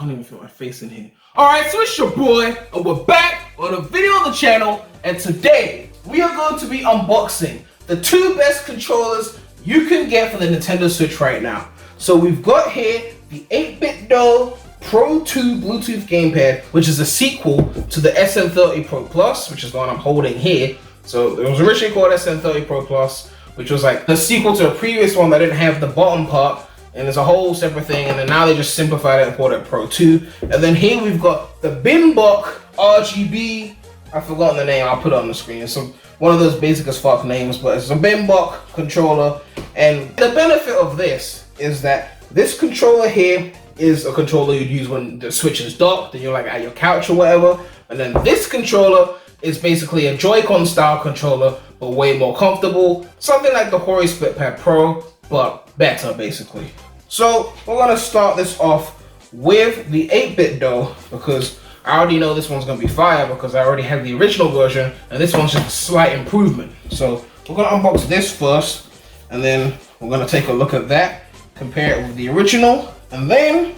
can't even feel my face in here. Alright, so it's your boy, and we're back on a video on the channel, and today we are going to be unboxing the two best controllers you can get for the Nintendo Switch right now. So we've got here the 8BitDo Pro 2 Bluetooth Gamepad, which is a sequel to the SN30 Pro Plus, which is the one I'm holding here. So it was originally called SN30 Pro Plus, which was like the sequel to a previous one that didn't have the bottom part, and it's a whole separate thing, and then now they just simplified it and called it Pro 2. And then here we've got the Binbok RGB, I've forgotten the name, I'll put it on the screen. It's one of those basic as fuck names, but it's a Binbok controller. And the benefit of this is that this controller here is a controller you'd use when the Switch is docked and you're like at your couch or whatever. And then this controller is basically a Joycon style controller, but way more comfortable. Something like the Hori Split Pad Pro, but better basically. So we're gonna start this off with the 8BitDo because I already know this one's gonna be fire because I already have the original version and this one's just a slight improvement. So we're gonna unbox this first and then we're gonna take a look at that, compare it with the original, and then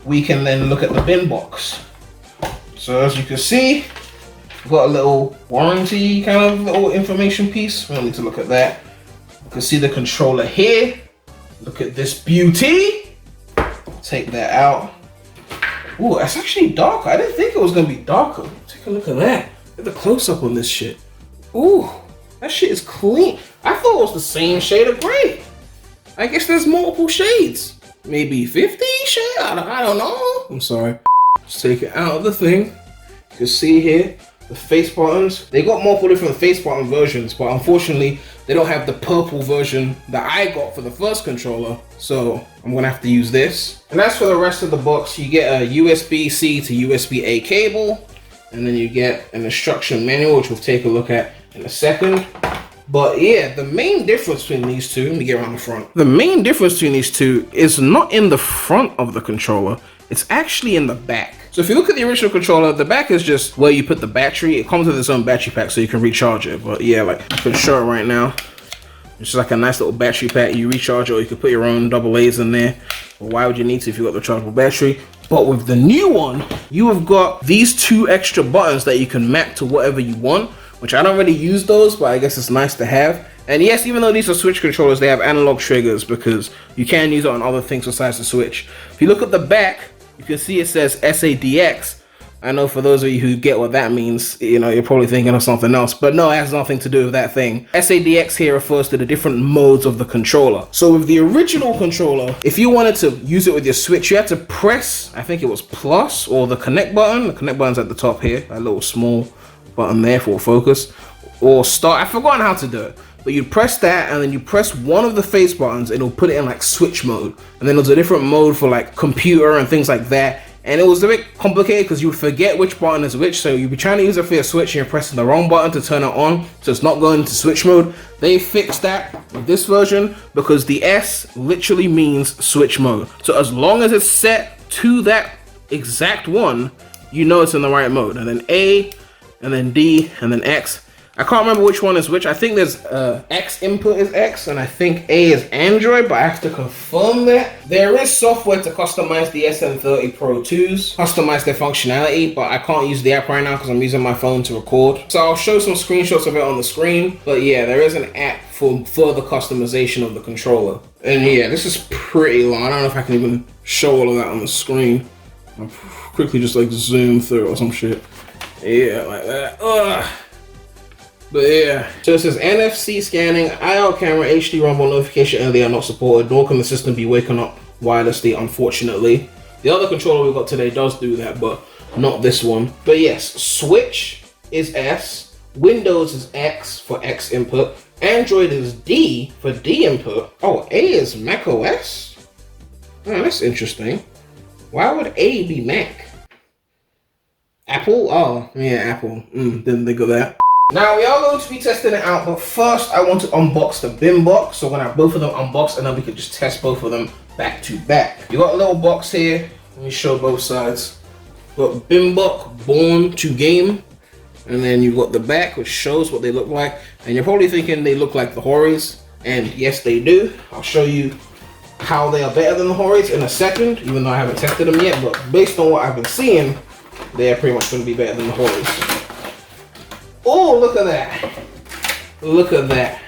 we can then look at the Binboks. So as you can see, we've got a little warranty kind of little information piece. We don't need to look at that. You can see the controller here. Look at this beauty. Take that out. Ooh, that's actually darker. I didn't think it was gonna be darker. Take a look at that. Get the close up on this shit. Ooh, that shit is clean. I thought it was the same shade of gray. I guess there's multiple shades. Maybe 50 shades? I don't know. I'm sorry. Just take it out of the thing. You can see here the face buttons. They got multiple different face button versions, but unfortunately they don't have the purple version that I got for the first controller, so I'm gonna have to use this. And as for the rest of the box, you get a USB-C to USB-A cable, and then you get an instruction manual, which we'll take a look at in a second. But yeah, the main difference between these two, let me get around the front. The main difference between these two is not in the front of the controller, it's actually in the back. So if you look at the original controller, the back is just where you put the battery. It comes with its own battery pack so you can recharge it. But yeah, like I can show it right now. It's just like a nice little battery pack. You recharge it, or you can put your own AA's in there. But why would you need to if you got the rechargeable battery? But with the new one, you have got these two extra buttons that you can map to whatever you want, which I don't really use those, but I guess it's nice to have. And yes, even though these are Switch controllers, they have analog triggers because you can use it on other things besides the Switch. If you look at the back, you can see it says SADX. I know for those of you who get what that means, you know, you're probably thinking of something else, but no, it has nothing to do with that thing. SADX here refers to the different modes of the controller. So with the original controller, if you wanted to use it with your Switch, you had to press, I think it was plus or the connect button. The connect button's at the top here, that little small button there for focus, or start. I've forgotten how to do it. But you press that and then you press one of the face buttons and it'll put it in like Switch mode. And then there's a different mode for like computer and things like that. And it was a bit complicated because you would forget which button is which. So you'd be trying to use it for your Switch and you're pressing the wrong button to turn it on. So it's not going into Switch mode. They fixed that with this version because the S literally means Switch mode. So as long as it's set to that exact one, you know it's in the right mode. And then A, and then D, and then X. I can't remember which one is which. I think there's X input is X, and I think A is Android, but I have to confirm that. There is software to customize the SN30 Pro 2s, customize their functionality, but I can't use the app right now because I'm using my phone to record. So I'll show some screenshots of it on the screen, but yeah, there is an app for further customization of the controller. And yeah, this is pretty long. I don't know if I can even show all of that on the screen. I'll quickly just like zoom through or some shit. Yeah, like that. Ugh. But yeah, so it says NFC scanning, IR camera, HD rumble notification earlier not supported, nor can the system be waken up wirelessly, unfortunately. The other controller we got today does do that, but not this one. But yes, Switch is S, Windows is X for X input, Android is D for D input. Oh, A is Mac OS? Oh, that's interesting. Why would A be Mac? Apple? Oh, yeah, Apple. Didn't think of that. Now, we are going to be testing it out, but first I want to unbox the Binboks. So we're going to have both of them unboxed and then we can just test both of them back to back. You got a little box here. Let me show both sides. Got Binbok Born to Game. And then you've got the back, which shows what they look like. And you're probably thinking they look like the Horis. And yes, they do. I'll show you how they are better than the Horis in a second, even though I haven't tested them yet, but based on what I've been seeing, they are pretty much going to be better than the Horis. Oh, look at that. Look at that.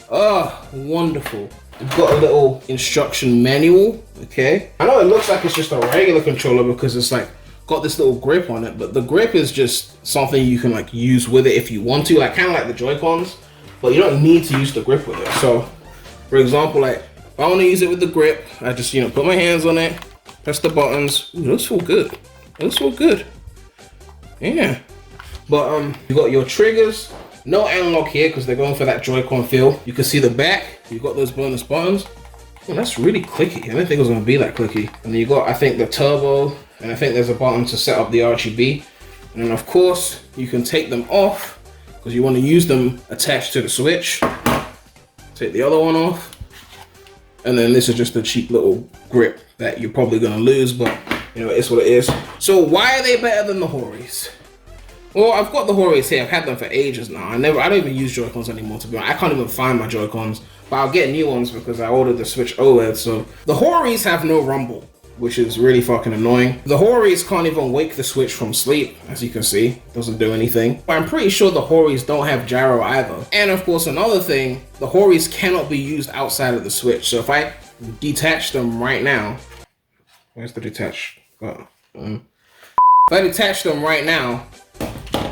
Oh, wonderful. We've got a little instruction manual, okay? I know it looks like it's just a regular controller because it's like got this little grip on it, but the grip is just something you can like use with it if you want to, like kind of like the Joy-Cons, but you don't need to use the grip with it. So, for example, like if I want to use it with the grip, I just, you know, put my hands on it, press the buttons. Ooh, those feel good. Those feel good. Yeah. But you got your triggers. No analog here because they're going for that Joy-Con feel. You can see the back. You've got those bonus buttons. Oh, that's really clicky. I didn't think it was going to be that clicky. And then you got, I think, the turbo. And I think there's a button to set up the RGB. And then, of course, you can take them off because you want to use them attached to the Switch. Take the other one off. And then this is just a cheap little grip that you're probably going to lose. But, you know, it's what it is. So why are they better than the Horis? Well, I've got the Horis here. I've had them for ages now. I don't even use Joy-Cons anymore, to be honest. I can't even find my Joy-Cons, but I'll get new ones because I ordered the Switch OLED. So the Horis have no rumble, which is really fucking annoying. The Horis can't even wake the Switch from sleep, as you can see. Doesn't do anything. But I'm pretty sure the Horis don't have gyro either. And of course, another thing, the Horis cannot be used outside of the Switch. So if I detach them right now, where's the detach button? If I detach them right now,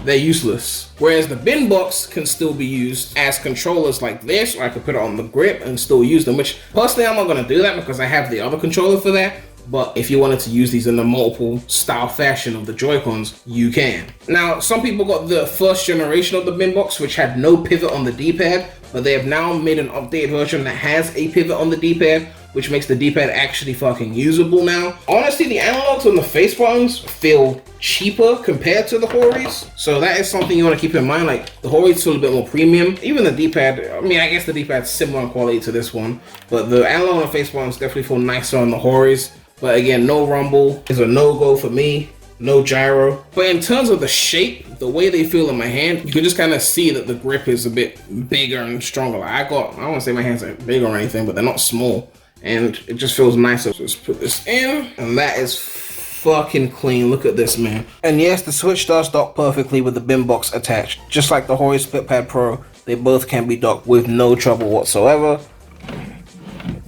they're useless. Whereas the Binboks can still be used as controllers like this, or I could put it on the grip and still use them, which personally I'm not gonna do that because I have the other controller for that. But if you wanted to use these in the multiple style fashion of the Joy-Cons, you can. Now, some people got the first generation of the Binboks, which had no pivot on the D-pad, but they have now made an updated version that has a pivot on the D-pad, which makes the D-pad actually fucking usable now. Honestly, the analogs on the face buttons feel cheaper compared to the Horis, so that is something you want to keep in mind. Like, the Horis feel a bit more premium. Even the D-pad, I mean, I guess the D-pad's similar in quality to this one, but the analog on the face buttons definitely feel nicer on the Horis. But again, no rumble is a no-go for me. No gyro. But in terms of the shape, the way they feel in my hand, you can just kind of see that the grip is a bit bigger and stronger. Like I don't want to say my hands are big or anything, but they're not small. And it just feels nicer. So let's put this in. And that is fucking clean. Look at this, man. And yes, the Switch does dock perfectly with the Binboks attached. Just like the Hori Split Pad Pro, they both can be docked with no trouble whatsoever.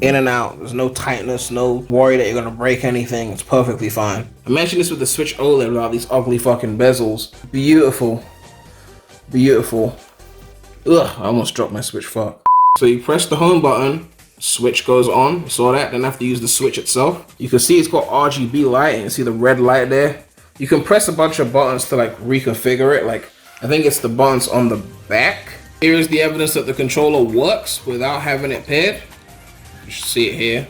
In and out, there's no tightness, no worry that you're gonna break anything. It's perfectly fine. I mentioned this with the Switch OLED without these ugly fucking bezels. Beautiful. Beautiful. Ugh, I almost dropped my Switch, fuck. So you press the home button, Switch goes on. You saw that? Then I have to use the Switch itself. You can see it's got RGB light and you see the red light there. You can press a bunch of buttons to like reconfigure it. Like, I think it's the buttons on the back. Here is the evidence that the controller works without having it paired. You should see it here.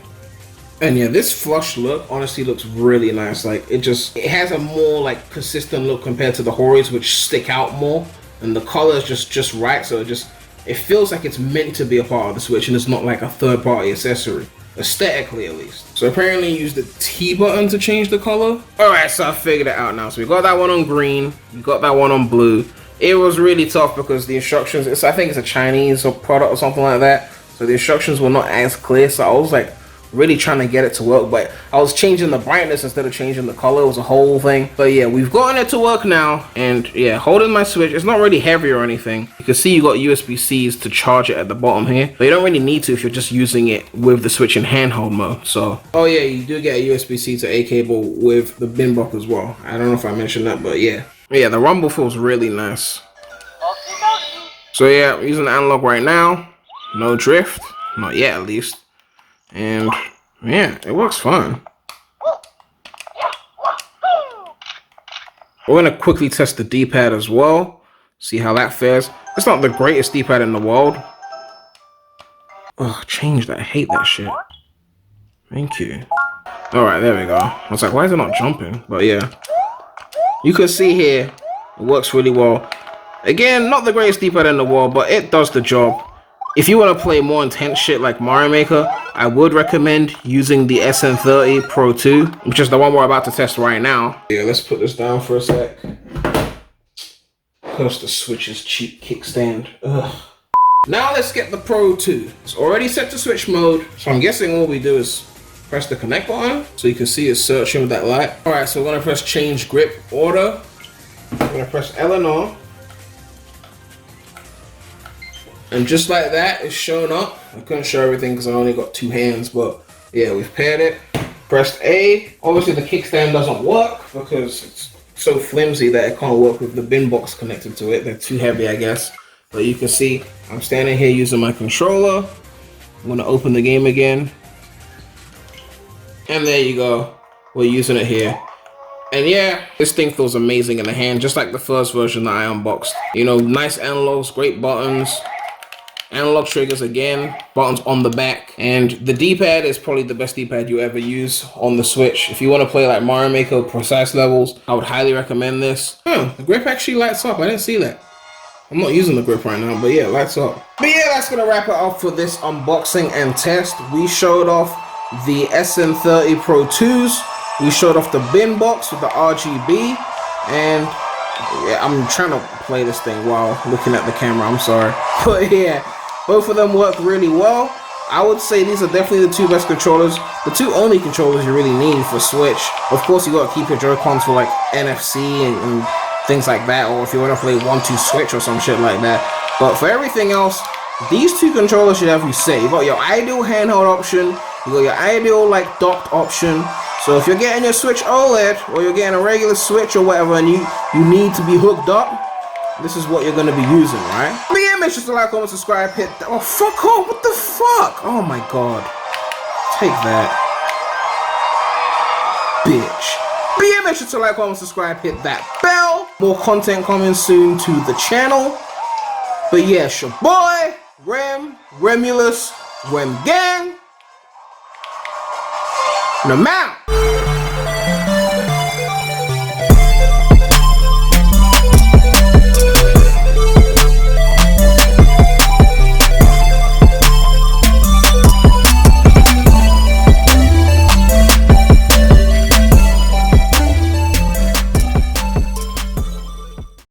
And yeah, this flush look honestly looks really nice. Like it has a more like consistent look compared to the Horis, which stick out more, and the color is just right. So it feels like it's meant to be a part of the Switch and it's not like a third-party accessory, aesthetically at least. So apparently you use the T button to change the color. Alright, so I figured it out now. So we got that one on green, we got that one on blue. It was really tough because the instructions, I think it's a Chinese product or something like that. So the instructions were not as clear, so I was like really trying to get it to work, but I was changing the brightness instead of changing the color. It was a whole thing. But yeah, we've gotten it to work now, and yeah, holding my Switch, it's not really heavy or anything. You can see you got USB-Cs to charge it at the bottom here, but you don't really need to if you're just using it with the Switch in handheld mode. So, oh yeah, you do get a USB-C to A cable with the Binbok as well. I don't know if I mentioned that, but yeah. Yeah, the rumble feels really nice. So yeah, I'm using the analog right now. No drift, not yet at least. And yeah, it works fine. We're gonna quickly test the D-pad as well. See how that fares. It's not the greatest D-pad in the world. Ugh, change that. I hate that shit. Thank you. Alright, there we go. I was like, why is it not jumping? But yeah. You can see here, it works really well. Again, not the greatest D-pad in the world, but it does the job. If you want to play more intense shit like Mario Maker, I would recommend using the SN30 Pro 2, which is the one we're about to test right now. Yeah, let's put this down for a sec. Curse the Switch's cheap kickstand. Ugh. Now let's get the Pro 2. It's already set to switch mode, so I'm guessing all we do is press the connect button, so you can see it's searching with that light. Alright, so we're gonna press change grip order. I'm gonna press L and R. And just like that, it's shown up. I couldn't show everything because I only got 2 hands, but yeah, we've paired it. Pressed A. Obviously the kickstand doesn't work because it's so flimsy that it can't work with the Binboks connected to it. They're too heavy, I guess. But you can see I'm standing here using my controller. I'm gonna open the game again. And there you go. We're using it here. And yeah, this thing feels amazing in the hand, just like the first version that I unboxed. You know, nice analogs, great buttons. Analog triggers again, buttons on the back, and the D-pad is probably the best D-pad you ever use on the Switch. If you want to play like Mario Maker precise levels, I would highly recommend this. The grip actually lights up. I didn't see that. I'm not using the grip right now, but yeah, it lights up. But yeah, that's gonna wrap it up for this unboxing and test. We showed off the SN30 Pro 2s. We showed off the Binboks with the RGB, and yeah, I'm trying to play this thing while looking at the camera. I'm sorry, but yeah. Both of them work really well. I would say these are definitely the 2 best controllers. The 2 only controllers you really need for Switch. Of course, you gotta keep your Joycons for like NFC and things like that, or if you wanna play 1-2 Switch or some shit like that. But for everything else, these 2 controllers should have you set. You got your ideal handheld option, you got your ideal like docked option. So if you're getting your Switch OLED, or you're getting a regular Switch or whatever, and you need to be hooked up, this is what you're gonna be using, right? But yeah, make sure to like, comment, subscribe, hit that. Oh, fuck off, what the fuck? Oh my god. Take that. Bitch. But yeah, make sure to like, comment, subscribe, hit that bell. More content coming soon to the channel. But yeah, it's your boy, PREMulous, Gang. And I'm out.